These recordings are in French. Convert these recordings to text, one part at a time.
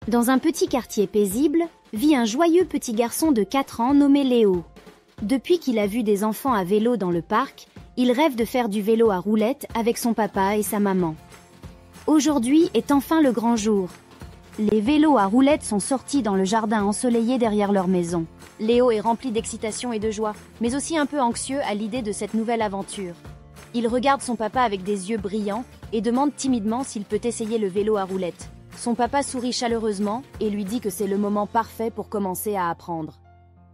Dans un petit quartier paisible, vit un joyeux petit garçon de 4 ans nommé Léo. Depuis qu'il a vu des enfants à vélo dans le parc, il rêve de faire du vélo à roulettes avec son papa et sa maman. Aujourd'hui est enfin le grand jour. Les vélos à roulettes sont sortis dans le jardin ensoleillé derrière leur maison. Léo est rempli d'excitation et de joie, mais aussi un peu anxieux à l'idée de cette nouvelle aventure. Il regarde son papa avec des yeux brillants et demande timidement s'il peut essayer le vélo à roulettes. Son papa sourit chaleureusement et lui dit que c'est le moment parfait pour commencer à apprendre.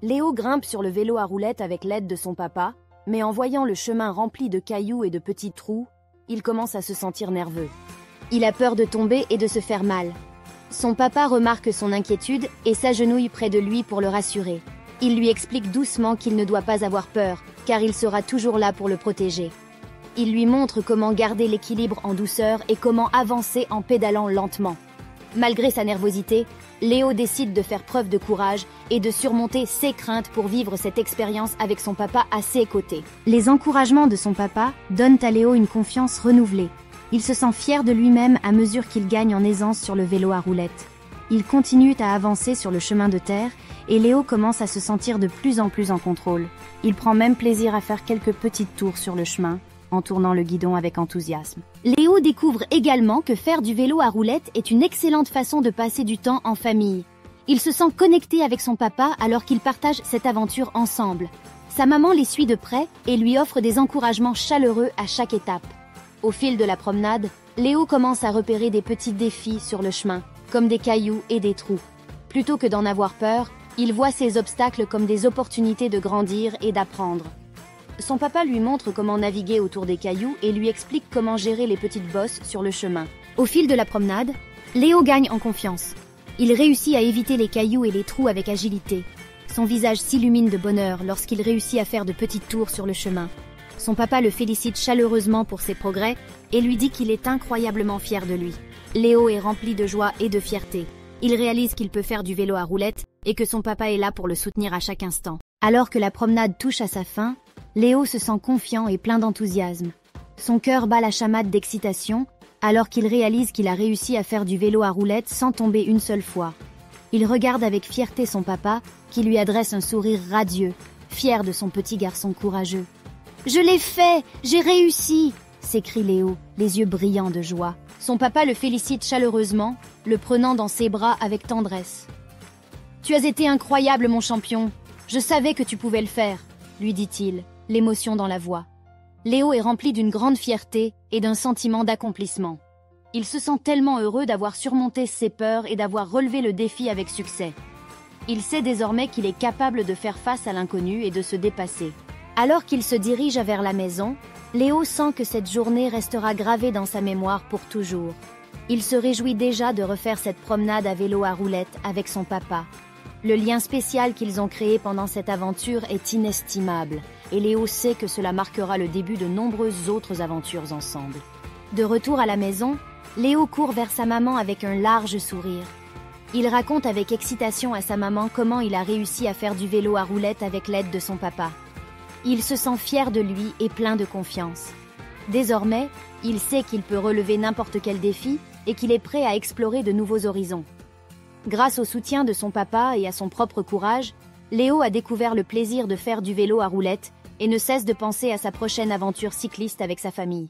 Léo grimpe sur le vélo à roulettes avec l'aide de son papa, mais en voyant le chemin rempli de cailloux et de petits trous, il commence à se sentir nerveux. Il a peur de tomber et de se faire mal. Son papa remarque son inquiétude et s'agenouille près de lui pour le rassurer. Il lui explique doucement qu'il ne doit pas avoir peur, car il sera toujours là pour le protéger. Il lui montre comment garder l'équilibre en douceur et comment avancer en pédalant lentement. Malgré sa nervosité, Léo décide de faire preuve de courage et de surmonter ses craintes pour vivre cette expérience avec son papa à ses côtés. Les encouragements de son papa donnent à Léo une confiance renouvelée. Il se sent fier de lui-même à mesure qu'il gagne en aisance sur le vélo à roulettes. Il continue à avancer sur le chemin de terre et Léo commence à se sentir de plus en plus en contrôle. Il prend même plaisir à faire quelques petites tours sur le chemin, en tournant le guidon avec enthousiasme. Léo découvre également que faire du vélo à roulettes est une excellente façon de passer du temps en famille. Il se sent connecté avec son papa alors qu'ils partagent cette aventure ensemble. Sa maman les suit de près et lui offre des encouragements chaleureux à chaque étape. Au fil de la promenade, Léo commence à repérer des petits défis sur le chemin, comme des cailloux et des trous. Plutôt que d'en avoir peur, il voit ces obstacles comme des opportunités de grandir et d'apprendre. Son papa lui montre comment naviguer autour des cailloux et lui explique comment gérer les petites bosses sur le chemin. Au fil de la promenade, Léo gagne en confiance. Il réussit à éviter les cailloux et les trous avec agilité. Son visage s'illumine de bonheur lorsqu'il réussit à faire de petites tours sur le chemin. Son papa le félicite chaleureusement pour ses progrès et lui dit qu'il est incroyablement fier de lui. Léo est rempli de joie et de fierté. Il réalise qu'il peut faire du vélo à roulettes et que son papa est là pour le soutenir à chaque instant. Alors que la promenade touche à sa fin, Léo se sent confiant et plein d'enthousiasme. Son cœur bat la chamade d'excitation alors qu'il réalise qu'il a réussi à faire du vélo à roulettes sans tomber une seule fois. Il regarde avec fierté son papa qui lui adresse un sourire radieux, fier de son petit garçon courageux. « Je l'ai fait! J'ai réussi !» s'écrie Léo, les yeux brillants de joie. Son papa le félicite chaleureusement, le prenant dans ses bras avec tendresse. « Tu as été incroyable, mon champion! Je savais que tu pouvais le faire !» lui dit-il, l'émotion dans la voix. Léo est rempli d'une grande fierté et d'un sentiment d'accomplissement. Il se sent tellement heureux d'avoir surmonté ses peurs et d'avoir relevé le défi avec succès. Il sait désormais qu'il est capable de faire face à l'inconnu et de se dépasser. Alors qu'il se dirige vers la maison, Léo sent que cette journée restera gravée dans sa mémoire pour toujours. Il se réjouit déjà de refaire cette promenade à vélo à roulettes avec son papa. Le lien spécial qu'ils ont créé pendant cette aventure est inestimable, et Léo sait que cela marquera le début de nombreuses autres aventures ensemble. De retour à la maison, Léo court vers sa maman avec un large sourire. Il raconte avec excitation à sa maman comment il a réussi à faire du vélo à roulettes avec l'aide de son papa. Il se sent fier de lui et plein de confiance. Désormais, il sait qu'il peut relever n'importe quel défi et qu'il est prêt à explorer de nouveaux horizons. Grâce au soutien de son papa et à son propre courage, Léo a découvert le plaisir de faire du vélo à roulettes et ne cesse de penser à sa prochaine aventure cycliste avec sa famille.